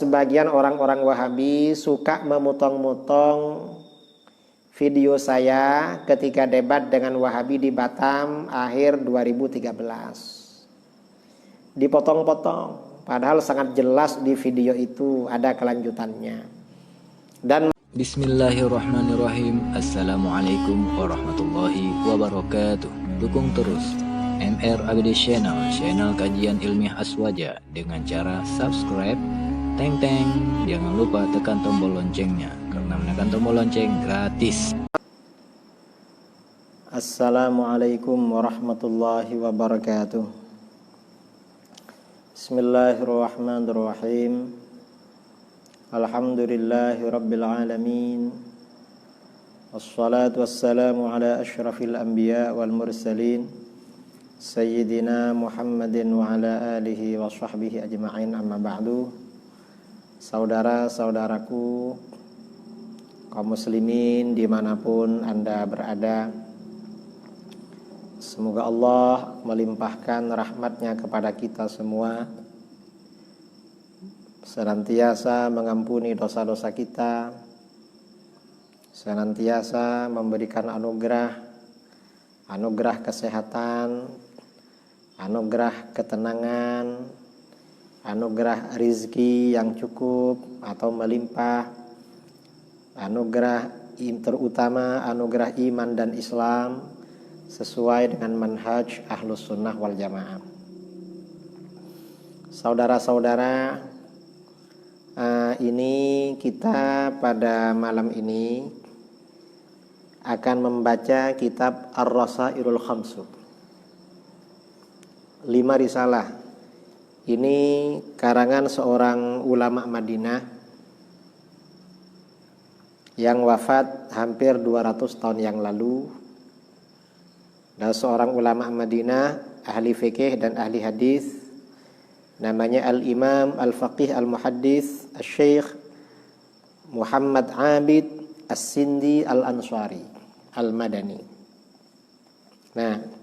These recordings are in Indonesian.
Sebagian orang-orang Wahabi suka memotong-motong video saya ketika debat dengan Wahabi di Batam akhir 2013. Dipotong-potong, padahal sangat jelas di video itu ada kelanjutannya. Dan Bismillahirrahmanirrahim. Assalamualaikum warahmatullahi wabarakatuh. Dukung terus MR ABD Channel, channel kajian ilmiah aswaja dengan cara subscribe, teng. Jangan lupa tekan tombol loncengnya, karena menekan tombol lonceng gratis. Assalamualaikum warahmatullahi wabarakatuh. Bismillahirrahmanirrahim. Alhamdulillahi rabbil alamin. Wassalatu wassalamu ala asyrafil anbiya wal mursalin Sayyidina Muhammadin wa ala alihi wa sahbihi ajma'in, amma ba'du. Saudara-saudaraku kaum muslimin dimanapun Anda berada, semoga Allah melimpahkan rahmatnya kepada kita semua, senantiasa mengampuni dosa-dosa kita, senantiasa memberikan anugerah kesehatan, anugerah ketenangan, anugerah rizki yang cukup atau melimpah, terutama anugerah iman dan Islam sesuai dengan manhaj Ahlus Sunnah wal Jamaah. Saudara-saudara, ini kita pada malam ini akan membaca kitab Ar-Rasailul Khamsu, 5 risalah. Ini karangan seorang ulama Madinah yang wafat hampir 200 tahun yang lalu. Dan seorang ulama Madinah, ahli fikih dan ahli hadis, namanya Al-Imam Al-Faqih Al-Muhaddis Al-Syekh Muhammad Abid As-Sindi Al-Ansari Al-Madani. Nah,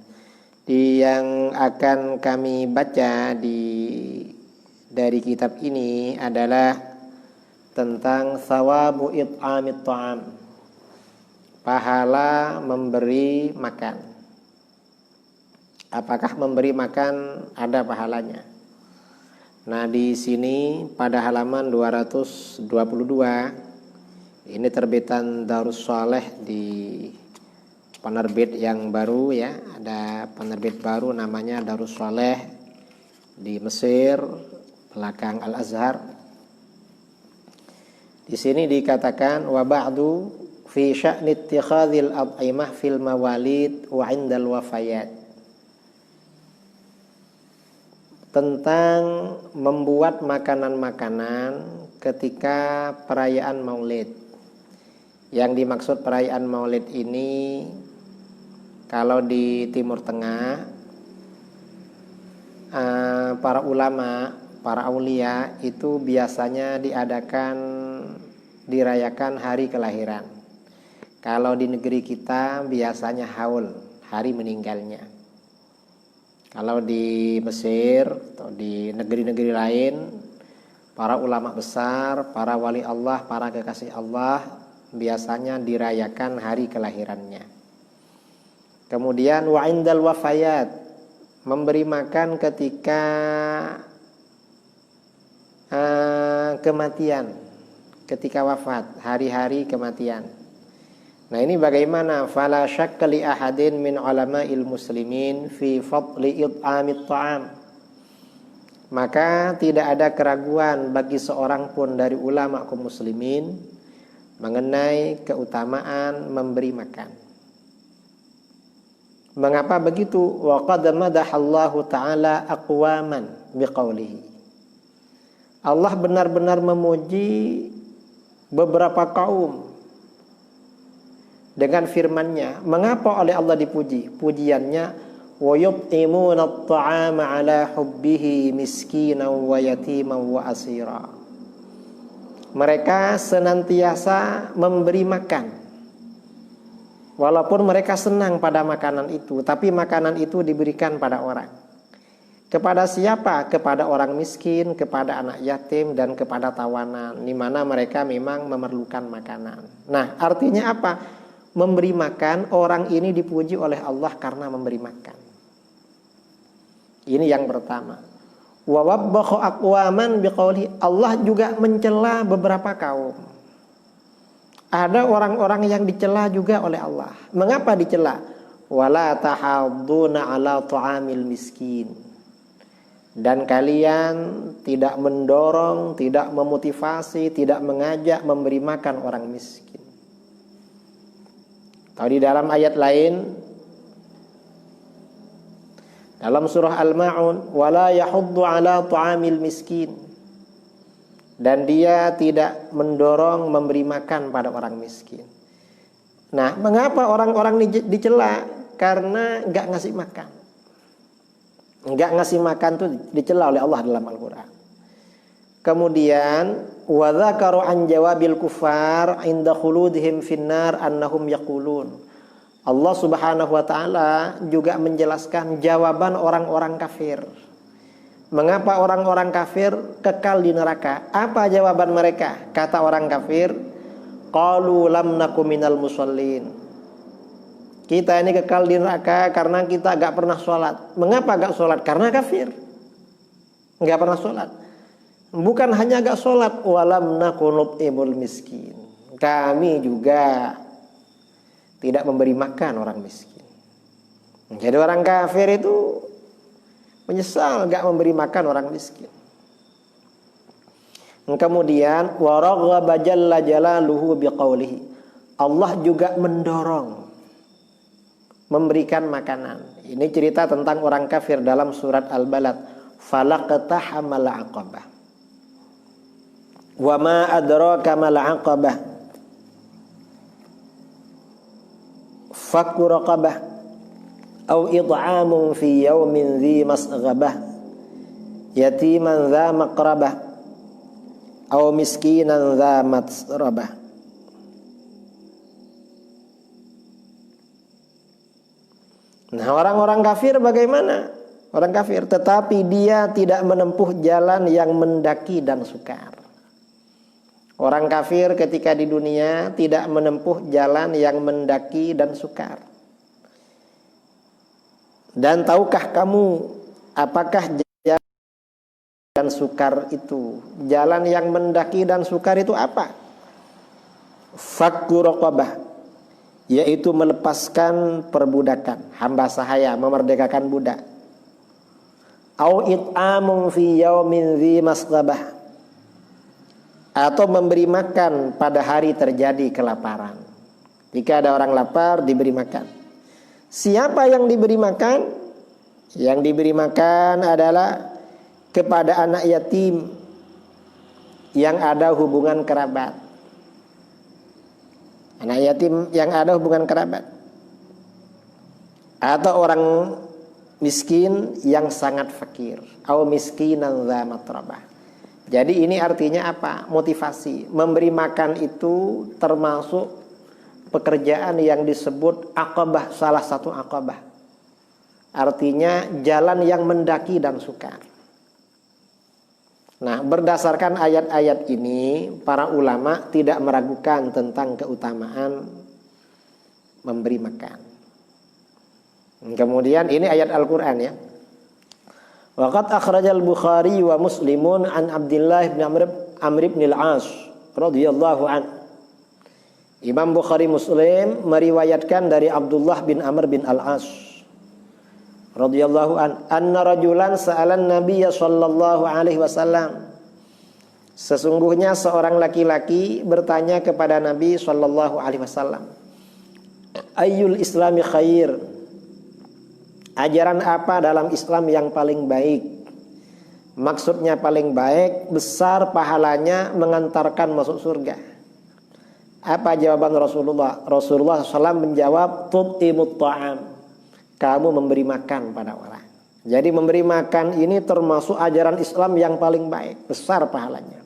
yang akan kami baca dari kitab ini adalah tentang sawabu it'amit ta'am, pahala memberi makan. Apakah memberi makan ada pahalanya? Nah, di sini pada halaman 222, ini terbitan Darus Saleh di penerbit yang baru ya, ada penerbit baru namanya Darus Saleh di Mesir, belakang Al-Azhar. Di sini dikatakan wa ba'du fi sya'ni ittikhadhil at'imah fil mawalid wa 'indal wafayat, tentang membuat makanan-makanan ketika perayaan Maulid. Yang dimaksud perayaan Maulid ini, kalau di Timur Tengah, para ulama, para aulia itu biasanya dirayakan hari kelahiran. Kalau di negeri kita biasanya haul, hari meninggalnya. Kalau di Mesir atau di negeri-negeri lain, para ulama besar, para wali Allah, para kekasih Allah biasanya dirayakan hari kelahirannya. Kemudian wa indal wafayat, memberi makan ketika kematian, ketika wafat, hari-hari kematian. Nah, ini bagaimana? Fala syakka li ahadin min ulama'il muslimin fi fadli it'amit ta'am. Maka tidak ada keraguan bagi seorang pun dari ulama kaum muslimin mengenai keutamaan memberi makan. Mengapa begitu? Wa qad madahallahu ta'ala aqwaman biqaulihi. Allah benar-benar memuji beberapa kaum dengan firman-Nya. Mengapa oleh Allah dipuji? Pujiannya wa yut'imuna at-ta'ama 'ala hubbihi miskinan wa yatiman wa asira. Mereka senantiasa memberi makan, walaupun mereka senang pada makanan itu, tapi makanan itu diberikan pada orang. Kepada siapa? Kepada orang miskin, kepada anak yatim, dan kepada tawanan, di mana mereka memang memerlukan makanan. Nah, artinya apa? Memberi makan, orang ini dipuji oleh Allah karena memberi makan. Ini yang pertama. Wa wabbakha aqwaman biqauli, Allah juga mencela beberapa kaum. Ada orang-orang yang dicela juga oleh Allah. Mengapa dicela? Wala tahadduna ala ta'amil miskin. Dan kalian tidak mendorong, tidak memotivasi, tidak mengajak memberi makan orang miskin. Atau di dalam ayat lain, dalam surah Al-Ma'un, wala yahuddu ala ta'amil miskin. Dan dia tidak mendorong memberi makan pada orang miskin. Nah, mengapa orang-orang dicela? Karena enggak ngasih makan. Enggak ngasih makan tuh dicela oleh Allah dalam Al-Quran. Kemudian wa dzakaru an jawabil kufar inda khuludihim finnar annahum yaqulun. Allah Subhanahu wa taala juga menjelaskan jawaban orang-orang kafir. Mengapa orang-orang kafir kekal di neraka? Apa jawaban mereka? Kata orang kafir, qalu lam nakum minal musallin. Kita ini kekal di neraka karena kita gak pernah sholat. Mengapa gak sholat? Karena kafir. Gak pernah sholat. Bukan hanya gak sholat, walam nakunut ibul miskin. Kami juga tidak memberi makan orang miskin. Jadi orang kafir itu menyesal gak memberi makan orang miskin. Kemudian waraghaba jalla jalaluhu biqaulihi. Allah juga mendorong memberikan makanan. Ini cerita tentang orang kafir dalam surat Al-Balad. Falaqtahamal aqabah. Wa ma adraka mal aqabah. Fakku raqabah. Au it'amun fi yawmin dhi masghabah. Yatiman dha maqrabah. Au miskinan dha matsrabah. Nah, orang-orang kafir bagaimana? Orang kafir, tetapi dia tidak menempuh jalan yang mendaki dan sukar. Orang kafir ketika di dunia tidak menempuh jalan yang mendaki dan sukar. Dan tahukah kamu apakah jalan dan sukar itu? Jalan yang mendaki dan sukar itu apa? Fakku raqabah, yaitu melepaskan perbudakan, hamba sahaya, memerdekakan budak. Au it'amun fi yaumin dzi masghabah, atau memberi makan pada hari terjadi kelaparan. Jika ada orang lapar, diberi makan. Siapa yang diberi makan? Yang diberi makan adalah kepada anak yatim yang ada hubungan kerabat. Anak yatim yang ada hubungan kerabat. Atau orang miskin yang sangat fakir. Au miskinan dza matrabah. Jadi ini artinya apa? Motivasi. Memberi makan itu termasuk pekerjaan yang disebut aqabah, salah satu aqabah. Artinya jalan yang mendaki dan sukar. Nah, berdasarkan ayat-ayat ini, para ulama tidak meragukan tentang keutamaan memberi makan. Kemudian ini ayat Al-Quran ya. Waqad akhrajal Bukhari wa Muslimun an Abdullah bin Amr bin al-As radhiyallahu an. Imam Bukhari Muslim meriwayatkan dari Abdullah bin Amr bin al-As radhiyallahu an, anna rajulan sa'alan Nabiy sallallahu alaihi wasallam. Sesungguhnya seorang laki-laki bertanya kepada Nabi sallallahu alaihi wasallam, ayyul islami khair? Ajaran apa dalam Islam yang paling baik? Maksudnya paling baik, besar pahalanya, mengantarkan masuk surga. Apa jawaban Rasulullah? Rasulullah SAW menjawab, tut'imut ta'am. Kamu memberi makan pada orang. Jadi memberi makan ini termasuk ajaran Islam yang paling baik, besar pahalanya.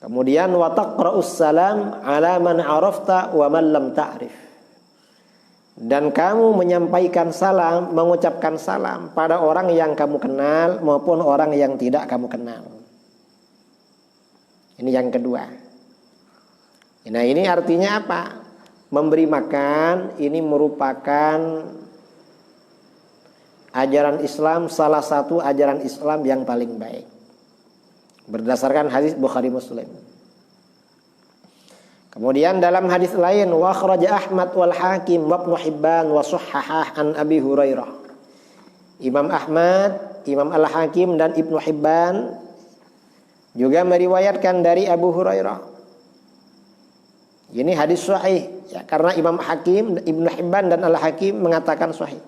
Kemudian wa taqra'us salam ala man arafta wa man lam ta'rif. dan kamu menyampaikan salam, mengucapkan salam pada orang yang kamu kenal maupun orang yang tidak kamu kenal. Ini yang kedua. Nah, ini artinya apa? Memberi makan ini merupakan ajaran Islam, salah satu ajaran Islam yang paling baik, berdasarkan hadis Bukhari Muslim. Kemudian dalam hadis lain, wa akhraja Ahmad wal Hakim wa Ibnu Hibban wa sahhahah an Abi Hurairah. Imam Ahmad, Imam Al-Hakim dan Ibnu Hibban juga meriwayatkan dari Abu Hurairah. Ini hadis sahih ya, karena Imam Hakim, Ibnu Hibban dan Al-Hakim mengatakan sahih.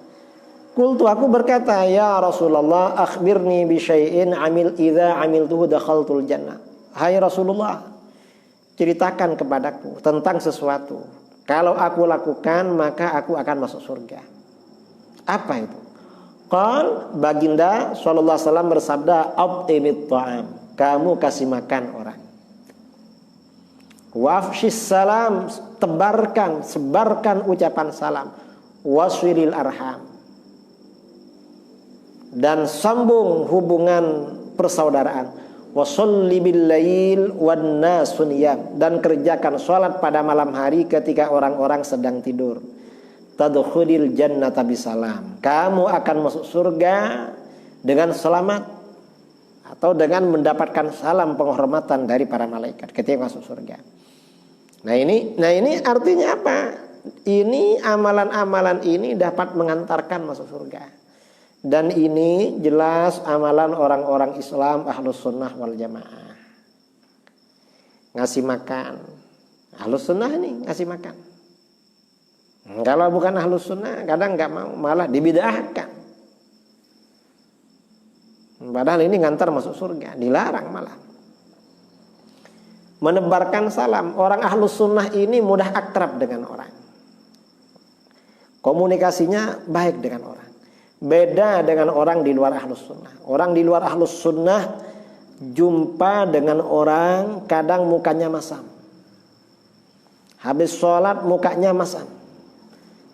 Qultu, aku berkata, ya Rasulullah, akhbirni bi syai'in idza amiltuhu dakhaltul jannah. Hai Rasulullah, ceritakan kepadaku tentang sesuatu, kalau aku lakukan maka aku akan masuk surga. Apa itu? Qal, baginda sallallahu alaihi wasallam bersabda, at'imit ta'am, kamu kasih makan orang. Wafshis salam, sebarkan ucapan salam. Waswiril arham, dan sambung hubungan persaudaraan. Washolli bil lail wan nasu niyam, dan kerjakan salat pada malam hari ketika orang-orang sedang tidur. Tadkhulil jannata bisalam, kamu akan masuk surga dengan selamat atau dengan mendapatkan salam penghormatan dari para malaikat ketika masuk surga. Nah ini artinya apa? Ini amalan-amalan ini dapat mengantarkan masuk surga. Dan ini jelas amalan orang-orang Islam Ahlus Sunnah wal Jamaah. Ngasih makan. Ahlus Sunnah ini ngasih makan. Kalau bukan Ahlus Sunnah kadang nggak mau, malah dibid'ahkan. Padahal ini ngantar masuk surga, dilarang malah. Menebarkan salam. Orang Ahlus Sunnah ini mudah akrab dengan orang. Komunikasinya baik dengan orang. Beda dengan orang di luar Ahlus Sunnah. Orang di luar Ahlus Sunnah jumpa dengan orang kadang mukanya masam. Habis sholat mukanya masam,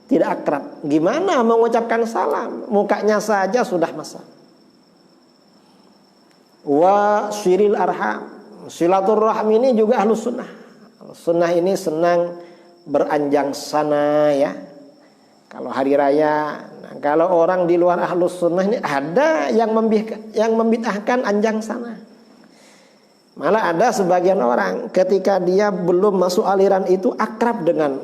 tidak akrab. Gimana mengucapkan salam? Mukanya saja sudah masam. Wa siril arham, silaturahmi ini juga Ahlus Sunnah. Ahlus Sunnah ini senang beranjang sana ya. Kalau hari raya, nah, kalau orang di luar Ahlus Sunnah ini ada yang membid'ahkan anjang sana. Malah ada sebagian orang ketika dia belum masuk aliran itu akrab dengan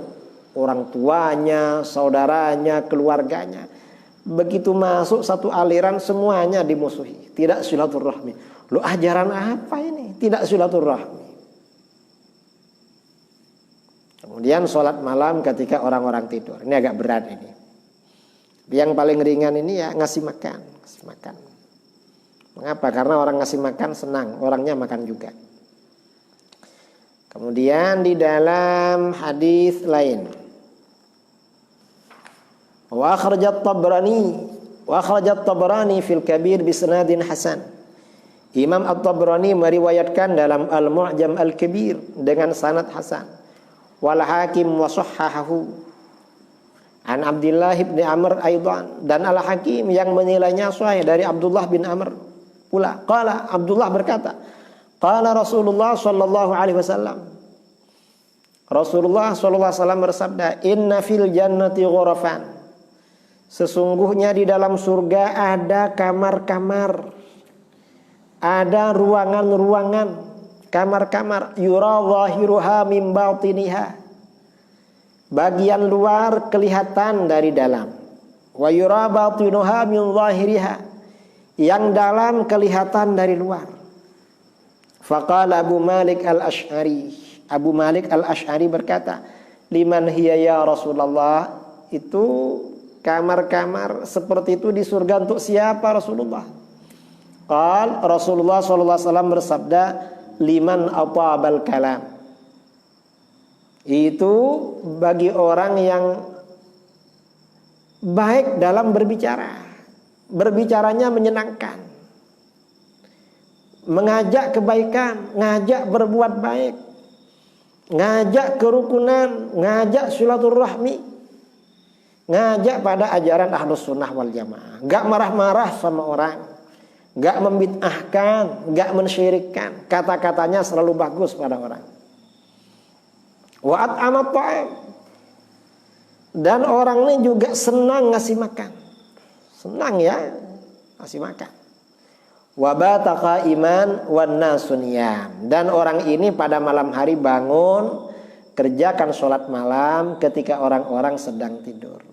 orang tuanya, saudaranya, keluarganya. Begitu masuk satu aliran semuanya dimusuhi, tidak silaturahmi. Lu ajaran apa ini? Tidak silaturahmi. Kemudian sholat malam ketika orang-orang tidur. Ini agak berat ini. Yang paling ringan ini ya ngasih makan. Ngasih makan. Mengapa? Karena orang ngasih makan senang, orangnya makan juga. Kemudian di dalam hadis lain, wa akhrajat Tabrani fil Kabir bi sanadin hasan. Imam At-Tabrani meriwayatkan dalam Al-Mu'jam Al-Kabir dengan sanad hasan. Wal Hakim wa sahhahahu an Abdullah bin Amr aidan, dan Al-Hakim yang menilainya sahih dari Abdullah bin Amr pula. Qala, Abdullah berkata, qala Rasulullah sallallahu alaihi wasallam, Rasulullah sallallahu alaihi wasallam bersabda, inna fil jannati ghurafan, sesungguhnya di dalam surga ada kamar-kamar, ada ruangan-ruangan, kamar-kamar, yura zahiruha min batiniha, bagian luar kelihatan dari dalam, wa yura batinuha min zahiriha, yang dalam kelihatan dari luar. Faqala Abu Malik Al-Asy'ari, Abu Malik Al-Asy'ari berkata, liman hiya ya Rasulullah, itu kamar-kamar seperti itu di surga untuk siapa Rasulullah? Qal, Rasulullah sallallahu alaihi wasallam bersabda, liman atabal kalam, itu bagi orang yang baik dalam berbicara, berbicaranya menyenangkan, mengajak kebaikan, ngajak berbuat baik, ngajak kerukunan, ngajak silaturahmi. ngajak pada ajaran Ahlus Sunnah wal Jamaah, gak marah-marah sama orang, gak membid'ahkan, gak mensyirikkan, kata-katanya selalu bagus pada orang. Wa at'amat ta'am, dan orang ini juga senang ngasih makan, senang ya ngasih makan. Wa bata qa'iman wan nasu niyam, dan orang ini pada malam hari bangun kerjakan sholat malam ketika orang-orang sedang tidur.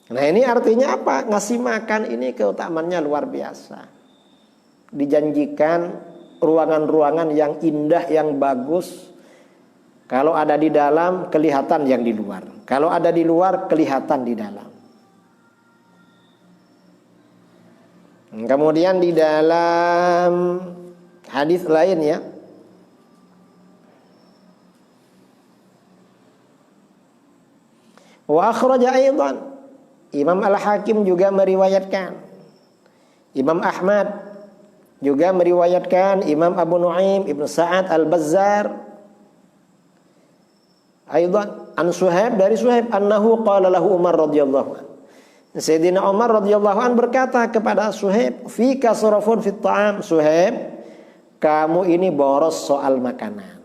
Nah ini artinya apa? Ngasih makan ini keutamaannya luar biasa. Dijanjikan ruangan-ruangan yang indah, yang bagus. Kalau ada di dalam kelihatan yang di luar. Kalau ada di luar kelihatan di dalam. Kemudian di dalam hadis lain ya, wa akhraja aidan, Imam Al-Hakim juga meriwayatkan, Imam Ahmad juga meriwayatkan, Imam Abu Nu'aim, Ibnu Sa'ad Al-Bazzar aidan an Suhaib, dari Suhaib, annahu qala lahu Umar radhiyallahu anhu, Sayyidina Umar radhiyallahu anhu berkata kepada Suhaib, fika sarafun fit ta'am, Suhaib, kamu ini boros soal makanan.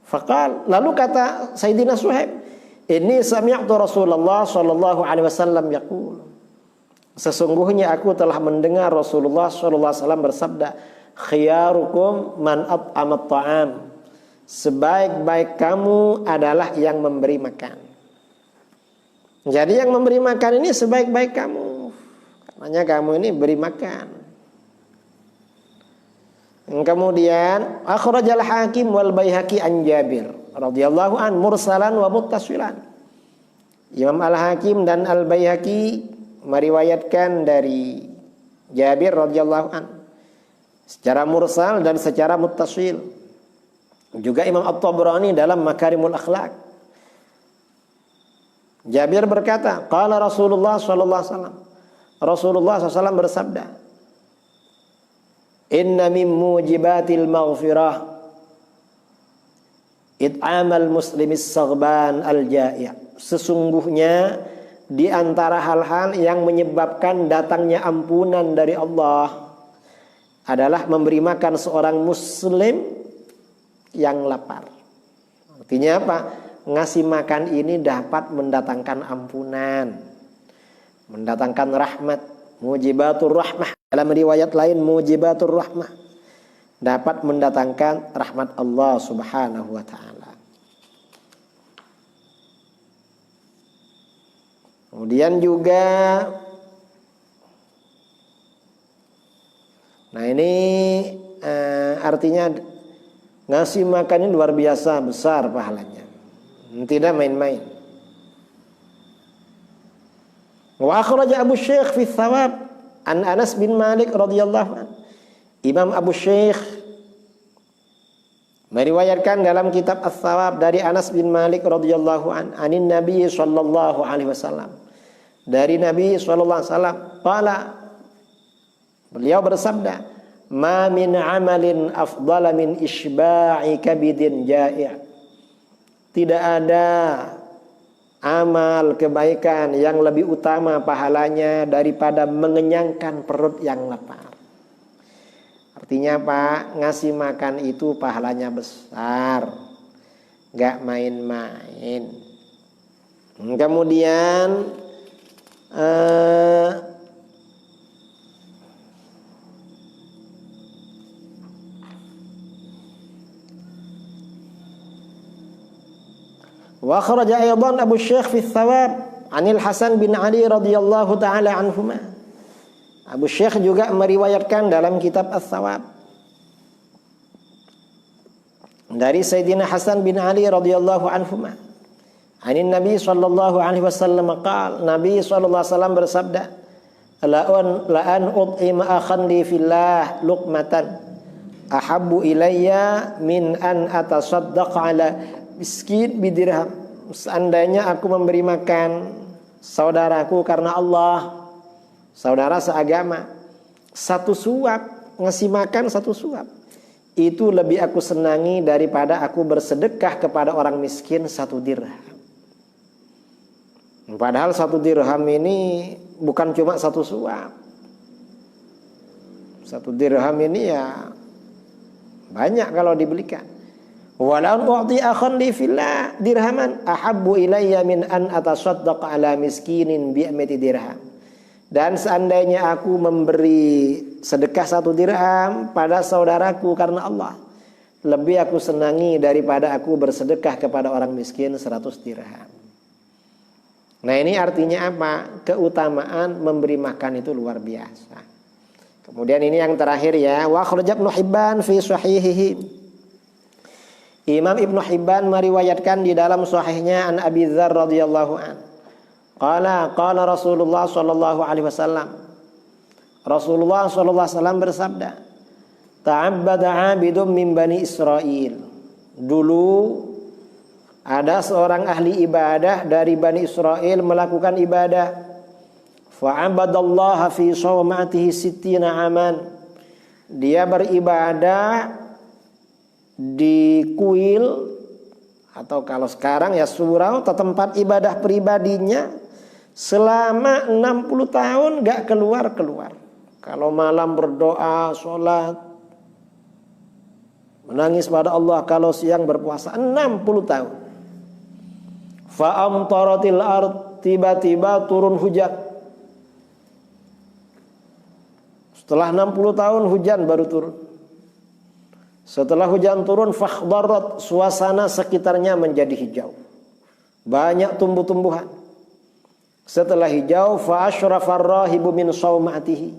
Faqal, lalu kata Sayyidina Suhaib, ini sami'tu Rasulullah sallallahu alaihi wasallam yaqul, sesungguhnya aku telah mendengar Rasulullah sallallahu alaihi wasallam bersabda, khiyarukum man at'amat ta'am, sebaik-baik kamu adalah yang memberi makan. Jadi yang memberi makan ini sebaik-baik kamu, karena kamu ini beri makan. Kemudian akhrajal Hakim wal Baihaqi an Jabir radhiyallahu an mursalan wa muttasilan. Imam Al-Hakim dan Al-Baihaqi meriwayatkan dari Jabir radhiyallahu an secara mursal dan secara muttasil. Juga Imam At-Tabrani dalam Makarimul Akhlaq. Jabir berkata, qala Rasulullah sallallahu alaihi wasallam, Rasulullah SAW bersabda, inna min mujibatil maghfirah it'amal muslimis saghban al-ja'i', sesungguhnya di antara hal-hal yang menyebabkan datangnya ampunan dari Allah adalah memberi makan seorang muslim yang lapar. Artinya apa? Ngasih makan ini dapat mendatangkan ampunan, mendatangkan rahmat, mujibatur rahmah. Dalam riwayat lain mujibatur rahmah, dapat mendatangkan rahmat Allah Subhanahu wa taala. Kemudian juga nah ini artinya ngasih makan ini luar biasa besar pahalanya, tidak main-main. Wa akhraja Abu Syekh fi Thawab an Anas bin Malik radhiyallahu anhu. Imam Abu Syekh meriwayatkan dalam kitab Ats-Tsawab dari Anas bin Malik radhiyallahu an, anin Nabi sallallahu alaihi wasallam, dari Nabi sallallahu alaihi wasallam, qala, beliau bersabda, ma min amalin afdala min isba'i kabidin ja'i', tidak ada amal kebaikan yang lebih utama pahalanya daripada mengenyangkan perut yang lapar. Artinya Pak, ngasih makan itu pahalanya besar, gak main-main. Kemudian wa kharaja aydan Abu Syekh fi Thawab anil Hasan bin Ali radhiyallahu taala anhuma. Abu Syekh juga meriwayatkan dalam kitab Ats-Tsawab dari Sayyidina Hasan bin Ali radhiyallahu anhuma, anin Nabi sallallahu alaihi wasallam qaal, Nabi sallallahu alaihi wasallam bersabda, la an ut'ima akhan li fillah luqmatan ahabbu ilayya min an atasaddaq ala miskin bidirham. Seandainya aku memberi makan saudaraku karena Allah, saudara seagama, satu suap, ngasih makan satu suap, itu lebih aku senangi daripada aku bersedekah kepada orang miskin satu dirham. Padahal 1 dirham ini bukan cuma 1 suap. 1 dirham ini ya banyak kalau dibelikan. Walau u'ti akhan li fillah dirhaman ahabbu ilayya min an atasaddaq ala miskinin bi'amati dirham. Dan seandainya aku memberi sedekah 1 dirham pada saudaraku karena Allah, lebih aku senangi daripada aku bersedekah kepada orang miskin 100 dirham. Nah, ini artinya apa? Keutamaan memberi makan itu luar biasa. Kemudian ini yang terakhir ya, wa akhraj Ibnu Hibban fi sahihihi. Imam Ibnu Hibban meriwayatkan di dalam sahihnya an Abi Dzar radhiyallahu an. Qala Rasulullah sallallahu alaihi wasallam. Rasulullah sallallahu alaihi wasallam bersabda, "Ta'abbada 'abidun min Bani Israil." Dulu ada seorang ahli ibadah dari Bani Israel melakukan ibadah. Fa'abadallaha fi shawmatihi sittina aman. Dia beribadah di kuil atau kalau sekarang ya surau atau tempat ibadah pribadinya selama 60 tahun gak keluar-keluar. Kalau malam berdoa, sholat, menangis pada Allah, kalau siang berpuasa 60 tahun. Fa'amtaratil ard, tiba-tiba turun hujan. Setelah 60 tahun hujan baru turun. Setelah hujan turun, fakhdarat, suasana sekitarnya menjadi hijau. Banyak tumbuh-tumbuhan. Setelah hijau, fa asyrafar rahibu min shaumatihi.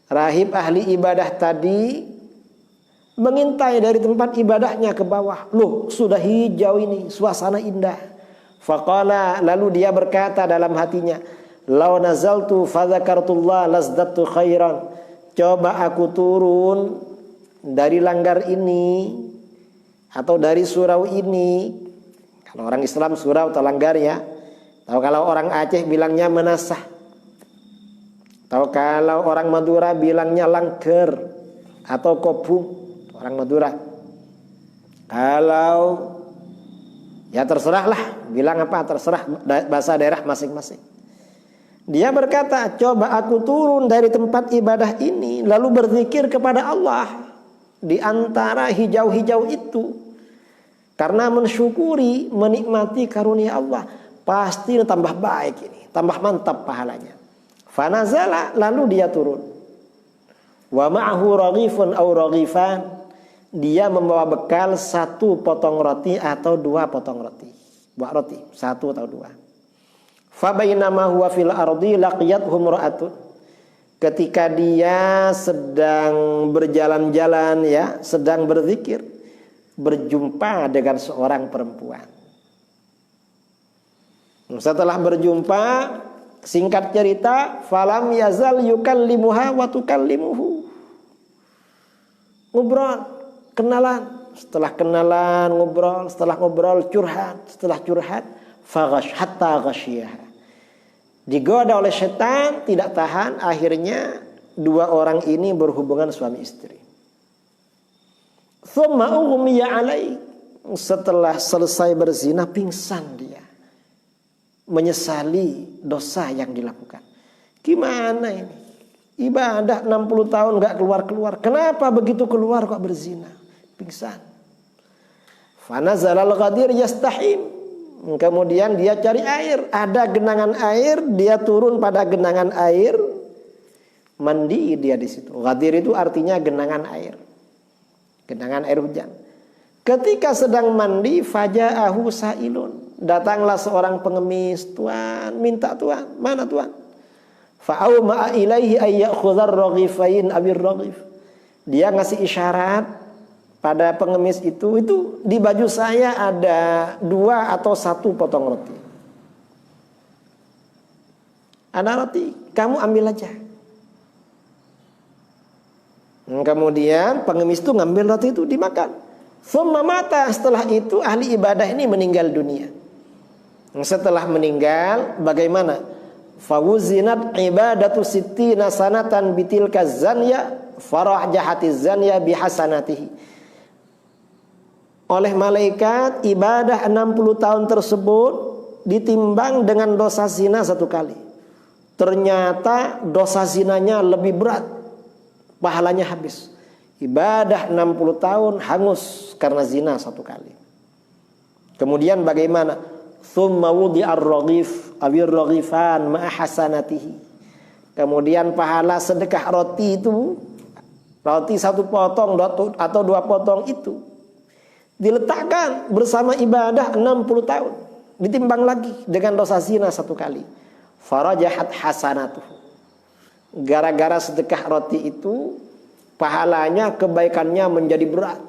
Rahib ahli ibadah tadi mengintai dari tempat ibadahnya ke bawah. Loh, sudah hijau ini, suasana indah. Faqala, lalu dia berkata dalam hatinya, "Law nazaltu fadzakartullah lazdadtu khairan." Coba aku turun dari langgar ini atau dari surau ini. Kalau orang Islam surau atau langgar ya. Atau kalau orang Aceh bilangnya menasah. Atau kalau orang Madura bilangnya langker atau kobung. Orang Madura. Kalau ya terserahlah, bilang apa terserah bahasa daerah masing-masing. Dia berkata, coba aku turun dari tempat ibadah ini lalu berzikir kepada Allah di antara hijau-hijau itu. Karena mensyukuri, menikmati karunia Allah, pasti tambah baik ini, tambah mantap pahalanya. Fanazala, lalu dia turun. Wa ma'ahu raghifun aw raghifan. Dia membawa bekal 1 potong roti atau 2 potong roti. Buah roti, 1 atau 2. Fa bainama huwa fil ardi laqiyatuhum ra'atun. Ketika dia sedang berjalan-jalan ya, sedang berzikir, berjumpa dengan seorang perempuan. Setelah berjumpa, singkat cerita, falam yazal yukallimuha wa tukallimuhu. Ngobrol, kenalan, setelah kenalan ngobrol, setelah ngobrol curhat, setelah curhat faghash hatta ghasyiha. Digoda oleh setan, tidak tahan, akhirnya 2 orang ini berhubungan suami istri. Tsumma ughmiya alai. Setelah selesai berzina pingsan dia. Menyesali dosa yang dilakukan. Gimana ini? Ibadah 60 tahun gak keluar-keluar. Kenapa begitu keluar kok berzina? Pingsan. Fanazalal ghadir yastahim. Kemudian dia cari air, ada genangan air, dia turun pada genangan air, mandi dia di situ. Ghadir itu artinya genangan air, genangan air hujan. Ketika sedang mandi, faja'ahu sa'ilun, datanglah seorang pengemis, "Tuan, minta Tuan, mana Tuan?" Fa'awma'a ilaihi ayyakhudhar raghifain abir raghif. Dia ngasih isyarat pada pengemis itu di baju saya ada 2 atau 1 potong roti. Ada roti, kamu ambil aja. Kemudian pengemis itu ngambil roti itu dimakan. Tsumma mata, setelah itu ahli ibadah ini meninggal dunia. Setelah meninggal bagaimana? Fawuzinat ibadatu sittina sanatan bitilka zanya farah jahatiz zanya bihasanatihi. Oleh malaikat ibadah 60 tahun tersebut ditimbang dengan dosa zina 1 kali. Ternyata dosa zinanya lebih berat, pahalanya habis. Ibadah 60 tahun hangus karena zina 1 kali. Kemudian bagaimana? Tsumma wudi'ar raghif awir raghifan ma'a hasanatihi. Kemudian pahala sedekah roti itu, roti 1 potong atau 2 potong itu diletakkan bersama ibadah 60 tahun. Ditimbang lagi dengan dosa zina 1 kali. Farajahat hasanatuhu. Gara-gara sedekah roti itu, pahalanya, kebaikannya menjadi berat,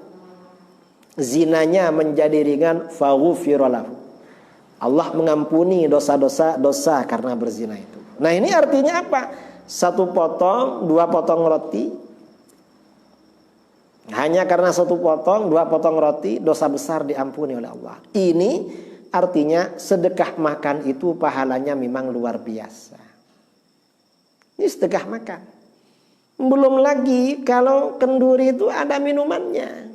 zinanya menjadi ringan. Faghufira lahu. Allah mengampuni dosa karena berzina itu. Nah, ini artinya apa? 1 potong, 2 potong roti, hanya karena 1 potong, 2 potong roti, dosa besar diampuni oleh Allah. Ini artinya sedekah makan itu pahalanya memang luar biasa. Ini sedekah makan. Belum lagi kalau kenduri itu ada minumannya.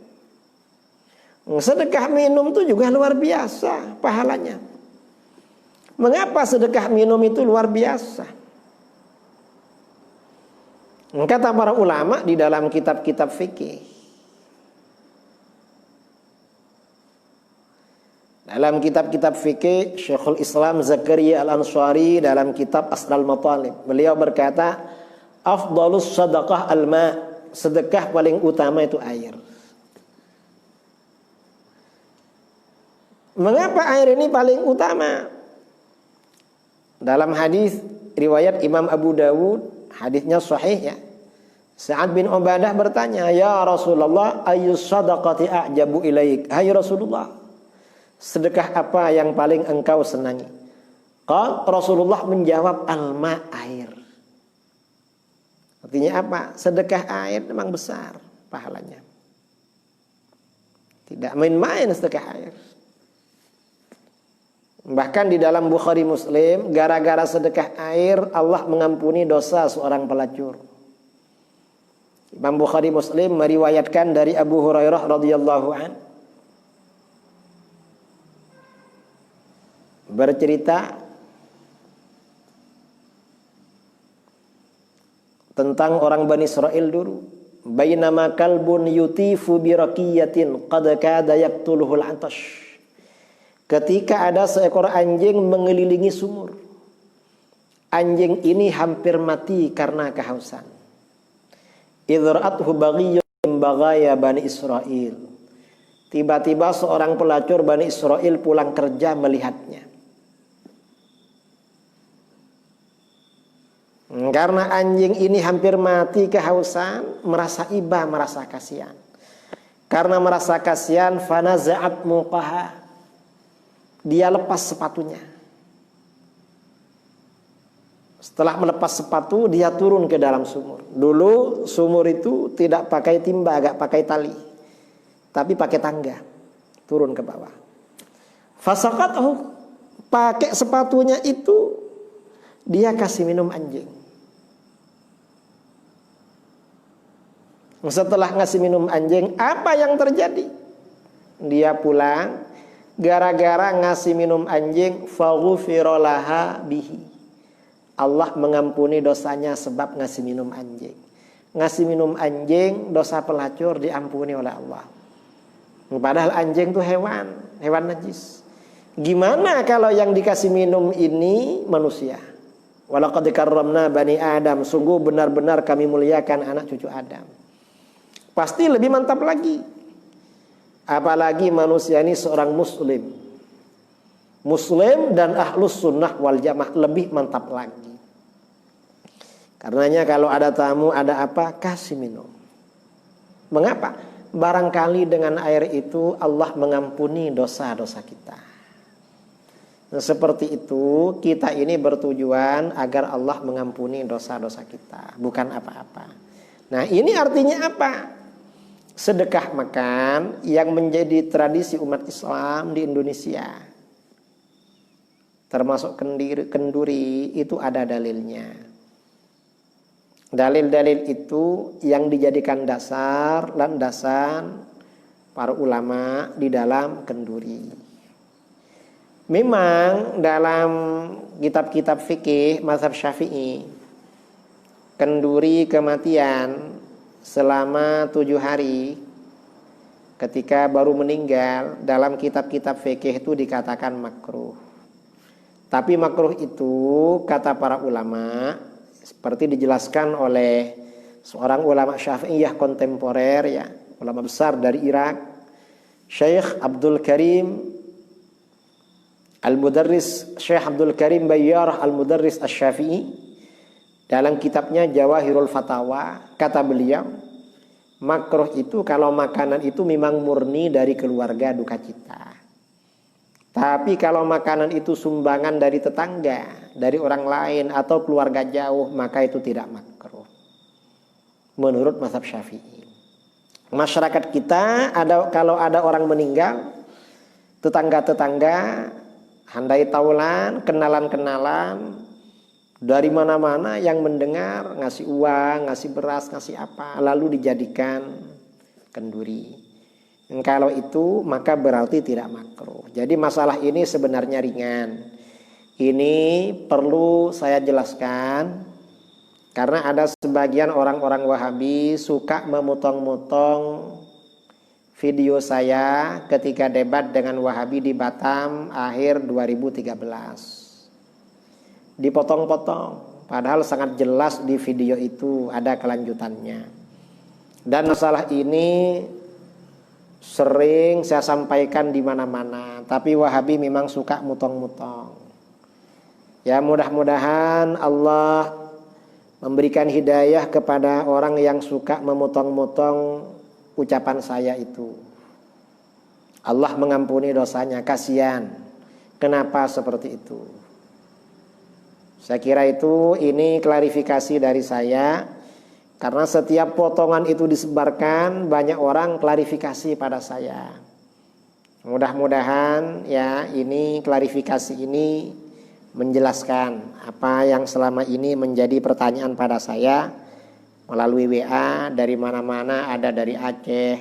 Sedekah minum itu juga luar biasa pahalanya. Mengapa sedekah minum itu luar biasa? Kata para ulama di dalam kitab-kitab fikih, dalam kitab-kitab fikih, Syekhul Islam Zakaria Al-Ansari dalam kitab Asnal Matalib, beliau berkata, afdalus sadaqah al-ma, sedekah paling utama itu air. Mengapa air ini paling utama? Dalam hadis riwayat Imam Abu Dawud, hadisnya sahih ya. Sa'ad bin Ubadah bertanya, "Ya Rasulullah, ayyus sadaqati a'jabu ilaik?" Hai Rasulullah, sedekah apa yang paling engkau senangi? Rasulullah menjawab, al-ma, air. Artinya apa? Sedekah air memang besar pahalanya. Tidak main-main sedekah air. Bahkan di dalam Bukhari Muslim, gara-gara sedekah air Allah mengampuni dosa seorang pelacur. Imam Bukhari Muslim meriwayatkan dari Abu Hurairah radhiyallahu an, bercerita tentang orang Bani Israel dulu. Bainama kalbun yutifu biraqiyatin qad kada yaqtuluhul atash. Ketika ada seekor anjing mengelilingi sumur. Anjing ini hampir mati karena kehausan. Idzra'athu baghiyyun min baghaya Bani Israel. Tiba-tiba seorang pelacur Bani Israel pulang kerja melihatnya. Karena anjing ini hampir mati kehausan, merasa iba, merasa kasihan. Karena merasa kasihan, fanaza'at muqaha, dia lepas sepatunya. Setelah melepas sepatu, dia turun ke dalam sumur. Dulu sumur itu tidak pakai timba, gak pakai tali, tapi pakai tangga. Turun ke bawah. Fasaqatahu, pakai sepatunya itu dia kasih minum anjing. Setelah ngasih minum anjing, apa yang terjadi? Dia pulang. Gara-gara ngasih minum anjing, faghufira laha bihi, Allah mengampuni dosanya sebab ngasih minum anjing. Ngasih minum anjing, dosa pelacur diampuni oleh Allah. Padahal anjing itu hewan najis. Gimana kalau yang dikasih minum ini manusia? Walaqad karramna bani Adam, sungguh benar-benar kami muliakan anak cucu Adam. Pasti lebih mantap lagi. Apalagi manusia ini seorang muslim. Muslim dan ahlus sunnah wal jamaah, lebih mantap lagi. Karenanya kalau ada tamu, ada apa, kasih minum. Mengapa? Barangkali dengan air itu Allah mengampuni dosa-dosa kita. Nah, seperti itu, kita ini bertujuan agar Allah mengampuni dosa-dosa kita, bukan apa-apa. Nah, ini artinya apa? Sedekah makan yang menjadi tradisi umat Islam di Indonesia, termasuk kenduri, itu ada dalilnya. Dalil-dalil itu yang dijadikan dasar landasan para ulama di dalam kenduri. Memang dalam kitab-kitab fikih mazhab Syafi'i, kenduri kematian selama 7 hari ketika baru meninggal dalam kitab-kitab fikih itu dikatakan makruh. Tapi makruh itu kata para ulama seperti dijelaskan oleh seorang ulama Syafi'iyah kontemporer, ya, ulama besar dari Irak, Syekh Abdul Karim Al-Mudarris, Syekh Abdul Karim Bayyarah Al-Mudarris Asy-Syafi'i, dalam kitabnya Jawahirul Fatawa, kata beliau, makruh itu kalau makanan itu memang murni dari keluarga duka cita. Tapi kalau makanan itu sumbangan dari tetangga, dari orang lain atau keluarga jauh, maka itu tidak makruh menurut mazhab Syafi'i. Masyarakat kita kalau ada orang meninggal, tetangga-tetangga handai taulan, kenalan-kenalan dari mana-mana yang mendengar ngasih uang, ngasih beras, ngasih apa, lalu dijadikan kenduri. Kalau itu maka berarti tidak makruh. Jadi masalah ini sebenarnya ringan. Ini perlu saya jelaskan karena ada sebagian orang-orang Wahabi suka memotong-motong video saya ketika debat dengan Wahabi di Batam akhir 2013. Dipotong-potong, padahal sangat jelas di video itu ada kelanjutannya. Dan masalah ini sering saya sampaikan di mana-mana, tapi Wahabi memang suka motong-motong. Ya, mudah-mudahan Allah memberikan hidayah kepada orang yang suka memotong-motong ucapan saya itu. Allah mengampuni dosanya, kasihan. Kenapa seperti itu? Saya kira ini klarifikasi dari saya, karena setiap potongan itu disebarkan banyak orang klarifikasi pada saya. Mudah-mudahan ya ini klarifikasi ini menjelaskan apa yang selama ini menjadi pertanyaan pada saya melalui WA dari mana-mana, ada dari Aceh,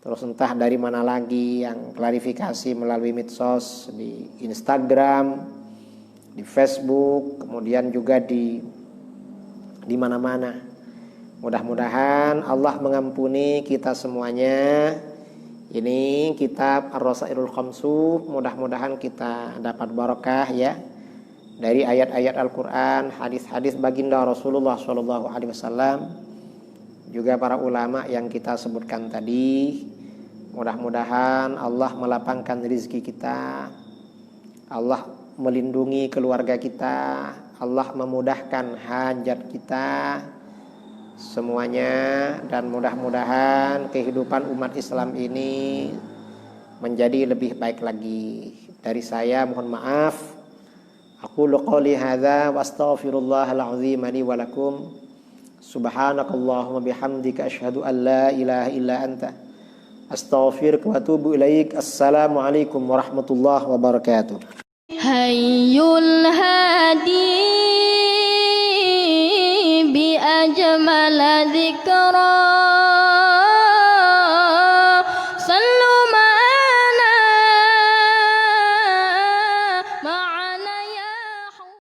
terus entah dari mana lagi yang klarifikasi melalui medsos, di Instagram, di Facebook, kemudian juga di mana-mana. Mudah-mudahan Allah mengampuni kita semuanya. Ini kitab Ar-Rasailul Khamsu, mudah-mudahan kita dapat barokah ya dari ayat-ayat Al-Quran, hadis-hadis baginda Rasulullah SAW, juga para ulama yang kita sebutkan tadi. Mudah-mudahan Allah melapangkan rezeki kita, Allah melindungi keluarga kita, Allah memudahkan hajat kita semuanya, dan mudah-mudahan kehidupan umat Islam ini menjadi lebih baik lagi. Dari saya mohon maaf. Aqulu qouli hadza wa astaghfirullahal azim li wa lakum. Subhanakallahumma bihamdika asyhadu an la ilaha illa anta astaghfiruka wa atubu ilaik. Assalamualaikum warahmatullahi wabarakatuh. Hayyul hadi bi ajmal dzikra